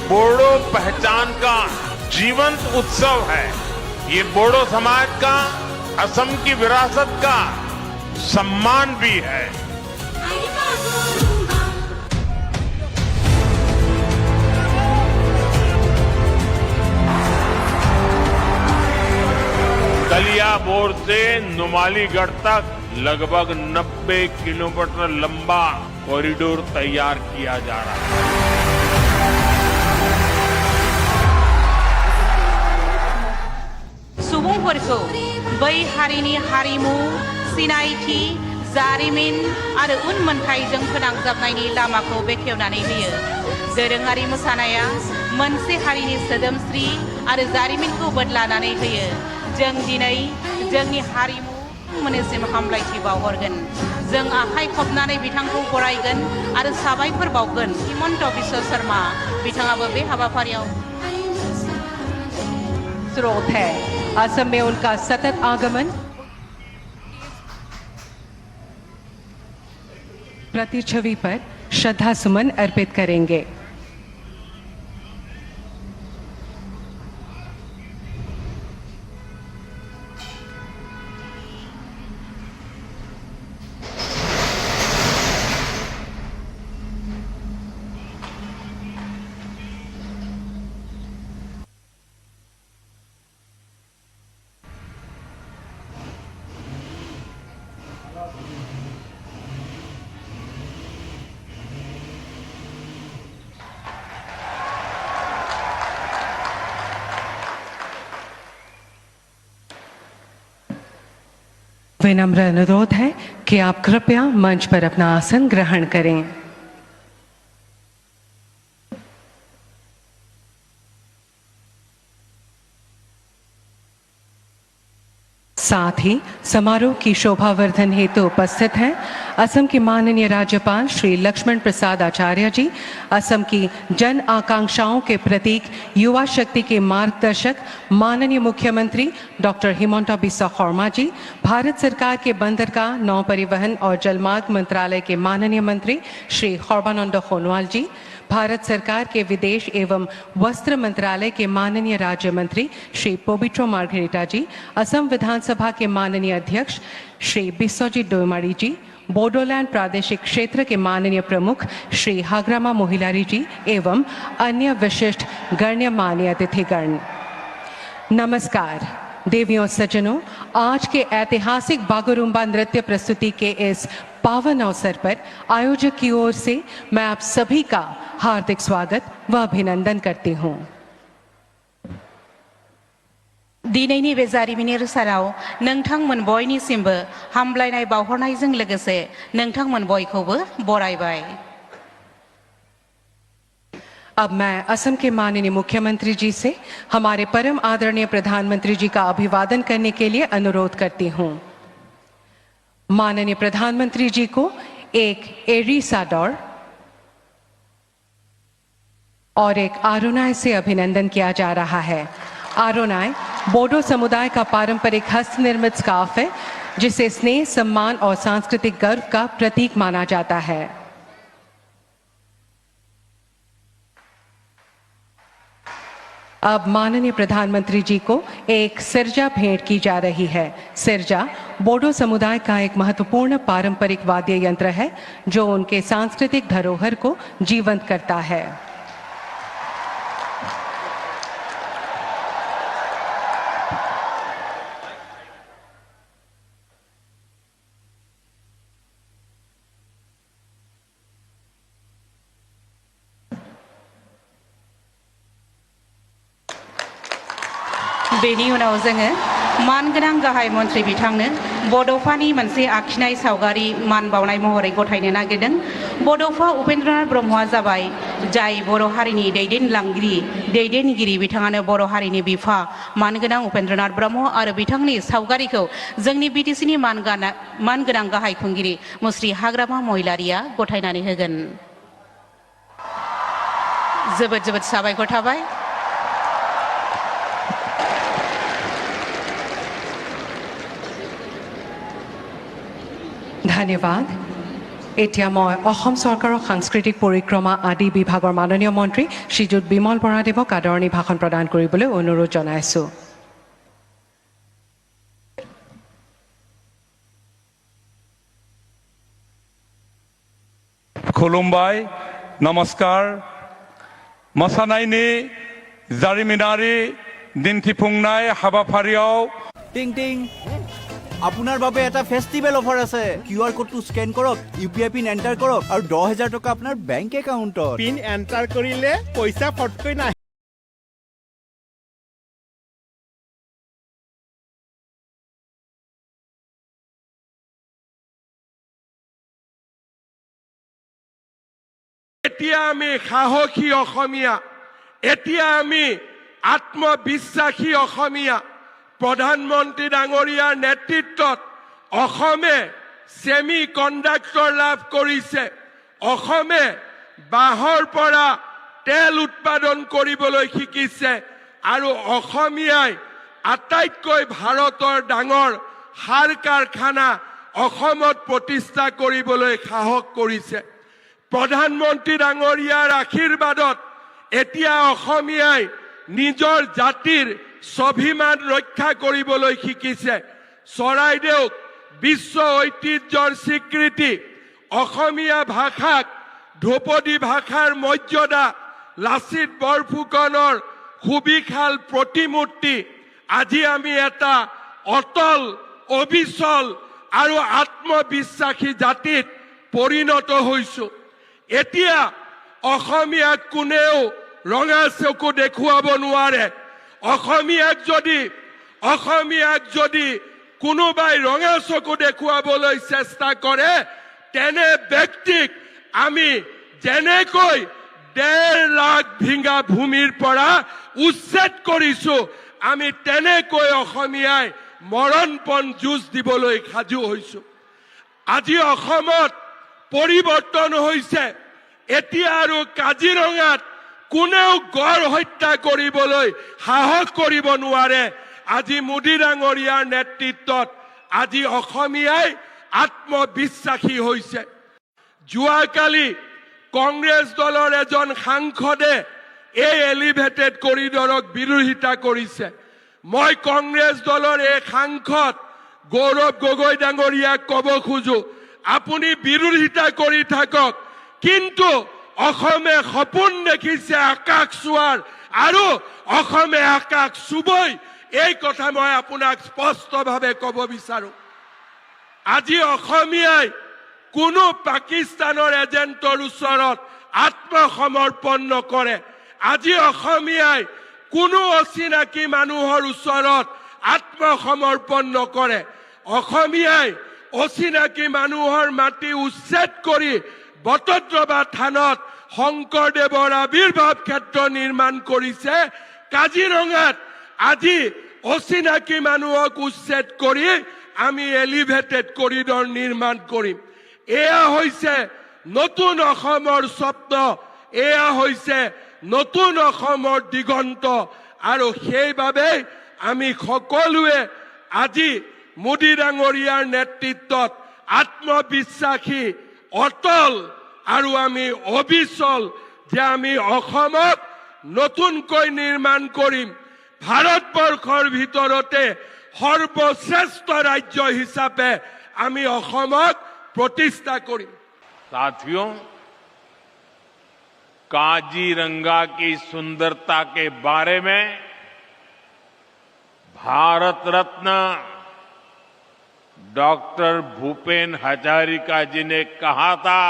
बोडो पहचान का जीवंत उत्सव है। ये बोडो समाज का, असम की विरासत का सम्मान भी है। कलियाबोर से नुमालीगढ़ तक लगभग 90 किलोमीटर लंबा कॉरिडोर तैयार किया जा रहा है। सुबुंफोरखौ बै हारिनि हारिमु, सिनायथि, जारिमिन आरो उनमोनथाइजों फोनांजाबनायनि लामाखौ बेखेवनानै होयो। दोरोङारि मोसानाया मोनसे हारिनि सोदोमस्रि आरो जारिमिनखौ बोदलानानै होयो। जों दिनै जोंनि हारिमु मोननिसिम हामलायथि बावहरगोन। जों आखाइ खबनानै बिथांखौ बरायगोन आरो साबायखर बावगोन। हिमन्त बिश्व शर्मा बिथाङाबो बे हाबाफारियाव स्रोत है। असम में उनका सतत आगमन प्रतिछवि पर श्रद्धा सुमन अर्पित करेंगे। विनम्र अनुरोध है कि आप कृपया मंच पर अपना आसन ग्रहण करें। साथ ही समारोह की शोभावर्धन हेतु उपस्थित हैं असम के माननीय राज्यपाल श्री लक्ष्मण प्रसाद आचार्य जी, असम की जन आकांक्षाओं के प्रतीक युवा शक्ति के मार्गदर्शक माननीय मुख्यमंत्री डॉक्टर हिमंता बिस्वा शर्मा जी, भारत सरकार के बंदरगाह, नौ परिवहन और जलमार्ग मंत्रालय के माननीय मंत्री श्री सर्बानंद सोनोवाल जी, भारत सरकार के विदेश एवं वस्त्र मंत्रालय के माननीय राज्य मंत्री श्री पोबिट्रो मार्घेरिटा जी, असम विधानसभा के माननीय अध्यक्ष श्री बिस्वजीत डोईमारी जी, बोडोलैंड प्रादेशिक क्षेत्र के माननीय प्रमुख श्री हाग्रामा मोहिलारी जी एवं अन्य विशिष्ट गण्यमान्य अतिथिगण, नमस्कार। देवियों सज्जनों, आज के ऐतिहासिक बागुरुम्बा नृत्य प्रस्तुति के इस पावन अवसर पर आयोजक की ओर से मैं आप सभी का हार्दिक स्वागत व अभिनंदन करती हूँ। दिनैनि बे जारिमिनारि सानाव नोंथांमोन बयनिसिमबो हामलायनाय बावहरनायजों लोगोसे नोंथांमोन बयखौबो बरायबाय। अब मैं असम के माननीय मुख्यमंत्री जी से हमारे परम आदरणीय प्रधानमंत्री जी का अभिवादन करने के लिए अनुरोध करती हूँ। माननीय प्रधानमंत्री जी को एक एरी साडोर और एक आरोनाय से अभिनंदन किया जा रहा है। आरोनाय बोडो समुदाय का पारंपरिक हस्त निर्मित स्कार्फ है, जिसे स्नेह, सम्मान और सांस्कृतिक गर्व का प्रतीक माना जाता है। अब माननीय प्रधानमंत्री जी को एक सिरजा भेंट की जा रही है। सिरजा बोडो समुदाय का एक महत्वपूर्ण पारंपरिक वाद्य यंत्र है, जो उनके सांस्कृतिक धरोहर को जीवंत करता है। बेनि उनाव जोङो मानगोनां गाहाय मन्त्रि बिथांनो बड'फानि मोनसे आखिनाय सावगारि मान बावनाय महरै गथायनो नागिरदों। बड'फा उपेन्द्रनाथ ब्रह्मआ जाबाय जाय बर' हारिनि दैदेनगिरि बिथाङानो बर' हारिनि बिफा मानगोनां उपेन्द्रनाथ ब्रह्म आरो बिथांनि सावगारिखौ जोंनि बिटिसिनि मानगोनां गाहाय खुंगिरि मुस्रि हाग्रामा महिलारिया गथायनानै होगोन। जोबोद जोबोद साबायखर थाबाय। धन्यवाद। এতিয়া মই অসম চৰকাৰৰ সাংস্কৃতিক পৰিক্ৰমা আদি বিভাগৰ মাননীয় মন্ত্ৰী শ্ৰীযুত বিমল বৰাদেৱক আদৰণি ভাষণ প্ৰদান কৰিবলৈ অনুৰোধ জনাইছোঁ। खुलुमबाय नमस्कार मोसानायनि जारिमिनारि दिन्थिफुंनाय हाबाफारियाव टिंग टिंग আপোনাৰ বাবে এটা ফেষ্টিভেল অফাৰ আছে কিউআৰ কোডটো স্কেন কৰক ইউপিআই পিন এণ্টাৰ কৰক আৰু 10000 টকা আপোনাৰ বেংক একাউণ্টত পিন এণ্টাৰ কৰিলে পইচা ফটকৈ নাহে এতিয়া আমি সাহসী অসমীয়া এতিয়া আমি আত্মবিশ্বাসী অসমীয়া প্ৰধানমন্ত্ৰী ডাঙৰীয়াৰ নেতৃত্বত অসমে সেমি কণ্ডাক্টৰ লাভ কৰিছে অসমে বাঁহৰ পৰা তেল উৎপাদন কৰিবলৈ শিকিছে আৰু অসমীয়াই আটাইতকৈ ভাৰতৰ ডাঙৰ সাৰ কাৰখানা অসমত প্ৰতিষ্ঠা কৰিবলৈ সাহস কৰিছে প্ৰধানমন্ত্ৰী ডাঙৰীয়াৰ আশীৰ্বাদত এতিয়া অসমীয়াই নিজৰ জাতিৰ স্বাভিমান ৰক্ষা কৰিবলৈ শিকিছে চৰাইদেউক বিশ্ব ঐতিহ্যৰ স্বীকৃতি অসমীয়া ভাষাক ধ্ৰুপদী ভাষাৰ মৰ্যাদা লাচিত বৰফুকনৰ সুবিশাল প্ৰতিমূৰ্তি আজি আমি এটা অটল অবিচল আৰু আত্মবিশ্বাসী জাতিত পৰিণত হৈছো এতিয়া অসমীয়াক কোনেও ৰঙা চকু দেখুৱাব নোৱাৰে অসমীয়াক যদি কোনোবাই ৰঙা চকু দেখুৱাবলৈ চেষ্টা কৰে তেনে ব্যক্তিক আমি যেনেকৈ 1.5 লাখ ভিঙা ভূমিৰ পৰা উচ্ছেদ কৰিছো আমি তেনেকৈ অসমীয়াই মৰণপণ যুঁজ দিবলৈ সাজু হৈছো আজি অসমত পৰিৱৰ্তন হৈছে এতিয়া আৰু কাজিৰঙাত কোনেও গড় হত্যা কৰিবলৈ সাহস কৰিব নোৱাৰে আজি মোদী ডাঙৰীয়াৰ নেতৃত্বত আজি অসমীয়াই আত্মবিশ্বাসী হৈছে যোৱাকালি কংগ্ৰেছ দলৰ এজন সাংসদে এই এলিভেটেড কৰিডৰক বিৰোধিতা কৰিছে মই কংগ্ৰেছ দলৰ এই সাংসদ গৌৰৱ গগৈ ডাঙৰীয়াক ক'ব খোজো আপুনি বিৰোধিতা কৰি থাকক কিন্তু অসমে সপোন দেখিছে আকাশ চোৱাৰ আৰু অসমে আকাশ চুবই এই কথা মই আপোনাক স্পষ্টভাৱে ক'ব বিচাৰো আজি অসমীয়াই কোনো পাকিস্তানৰ এজেণ্টৰ ওচৰত আত্মসমৰ্পণ নকৰে আজি অসমীয়াই কোনো অচিনাকি মানুহৰ ওচৰত আত্মসমৰ্পণ নকৰে অসমীয়াই অচিনাকি মানুহৰ মাটি উচ্ছেদ কৰি বটদ্ৰৱা থানত শংকৰদেৱৰ আবিৰ্ভাৱ ক্ষেত্ৰ নিৰ্মাণ কৰিছে কাজিৰঙাত আজি অচিনাকি মানুহক উচ্ছেদ কৰি আমি এলিভেটেড কৰিডৰ নিৰ্মাণ কৰিম এয়া হৈছে নতুন অসমৰ স্বপ্ন এয়া হৈছে নতুন অসমৰ দিগন্ত আৰু সেইবাবে আমি সকলোৱে আজি মোদী ডাঙৰীয়াৰ নেতৃত্বত আত্মবিশ্বাসী অটল আৰু আমি অবিচল যে আমি অসমক নতুনকৈ নিৰ্মাণ কৰিম ভাৰতবৰ্ষৰ ভিতৰতে সৰ্বশ্ৰেষ্ঠ ৰাজ্য হিচাপে আমি অসমক प्रतिष्ठा करी साथियों काजीरंगा की सुंदरता के बारे में भारत रत्न डॉक्टर भूपेन हजारिका जी ने कहा था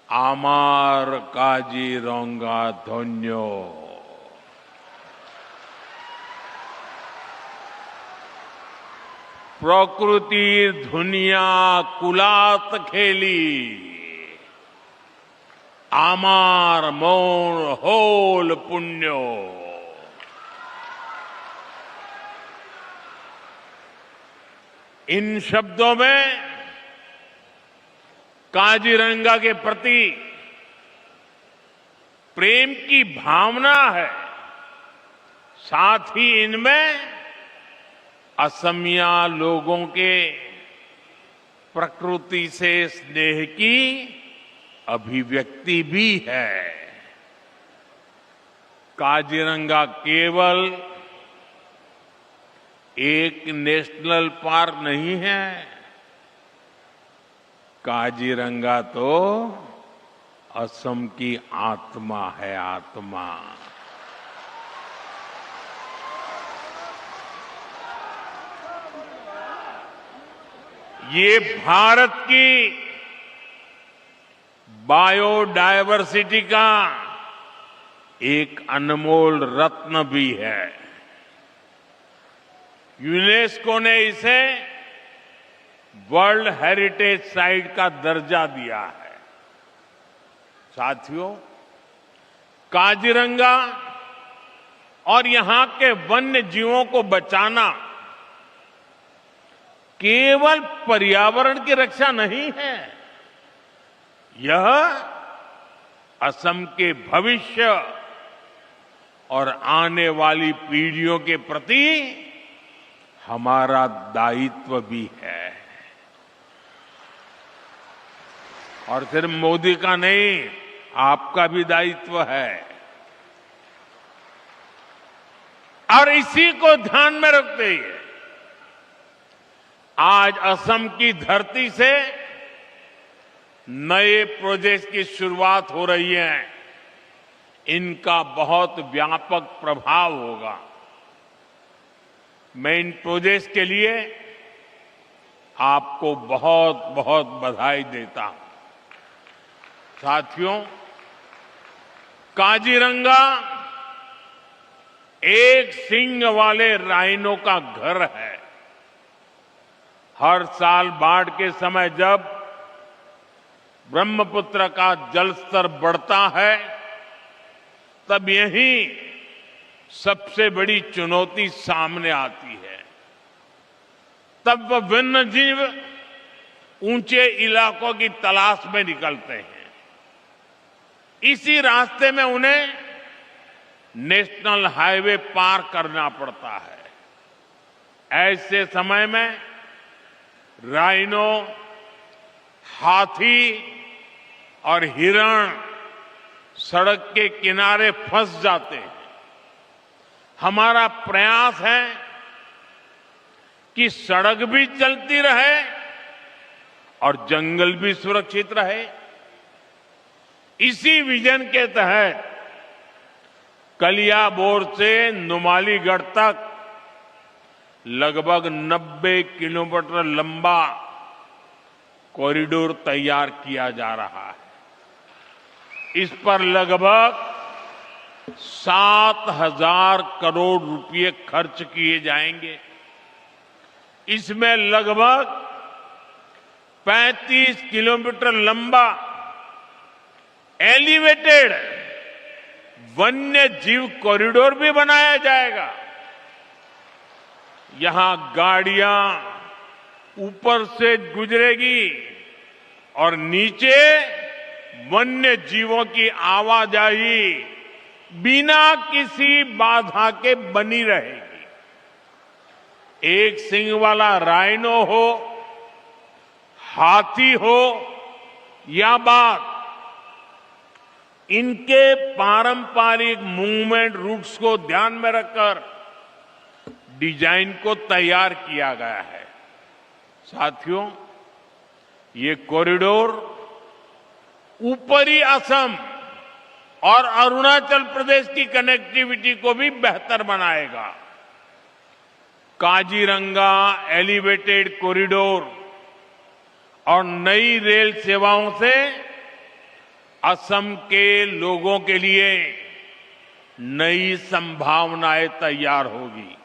आमार काजीरंगा धन्यो प्रकृति दुनिया कुलात खेली आमार मौन होल पुण्यो इन शब्दों में काजीरंगा के प्रति प्रेम की भावना है साथ ही इनमें असमिया लोगों के प्रकृति से स्नेह की अभिव्यक्ति भी है। काजीरंगा केवल एक नेशनल पार्क नहीं है, काजीरंगा तो असम की आत्मा है, आत्मा। ये भारत की बायोडायवर्सिटी का एक अनमोल रत्न भी है। यूनेस्को ने इसे वर्ल्ड हेरिटेज साइट का दर्जा दिया है। साथियों, काजीरंगा और यहां के वन्य जीवों को बचाना केवल पर्यावरण की रक्षा नहीं है, यह असम के भविष्य और आने वाली पीढ़ियों के प्रति हमारा दायित्व भी है। और सिर्फ मोदी का नहीं, आपका भी दायित्व है। और इसी को ध्यान में रखते हुए आज असम की धरती से नए प्रोजेक्ट की शुरुआत हो रही है। इनका बहुत व्यापक प्रभाव होगा। मैं इन प्रोजेक्ट के लिए आपको बहुत बहुत बधाई देता हूं। साथियों, काजीरंगा एक सींग वाले राइनो का घर है। हर साल बाढ़ के समय जब ब्रह्मपुत्र का जलस्तर बढ़ता है, तब यही सबसे बड़ी चुनौती सामने आती है। तब वन्य जीव ऊंचे इलाकों की तलाश में निकलते हैं। इसी रास्ते में उन्हें नेशनल हाईवे पार करना पड़ता है। ऐसे समय में राइनो, हाथी और हिरण सड़क के किनारे फंस जाते हैं। हमारा प्रयास है कि सड़क भी चलती रहे और जंगल भी सुरक्षित रहे। इसी विजन के तहत कलियाबोर से नुमालीगढ़ तक लगभग 90 किलोमीटर लंबा कॉरिडोर तैयार किया जा रहा है। इस पर लगभग 7,000 करोड़ रुपए खर्च किए जाएंगे। इसमें लगभग 35 किलोमीटर लंबा एलिवेटेड वन्य जीव कॉरिडोर भी बनाया जाएगा। यहां गाड़ियां ऊपर से गुजरेगी और नीचे वन्य जीवों की आवाजाही बिना किसी बाधा के बनी रहेगी। एक सींग वाला राइनो हो, हाथी हो या बाघ, इनके पारंपरिक मूवमेंट रूट्स को ध्यान में रखकर डिजाइन को तैयार किया गया है। साथियों, ये कॉरिडोर ऊपरी असम और अरुणाचल प्रदेश की कनेक्टिविटी को भी बेहतर बनाएगा। काजीरंगा एलिवेटेड कॉरिडोर और नई रेल सेवाओं से असम के लोगों के लिए नई संभावनाएं तैयार होगी।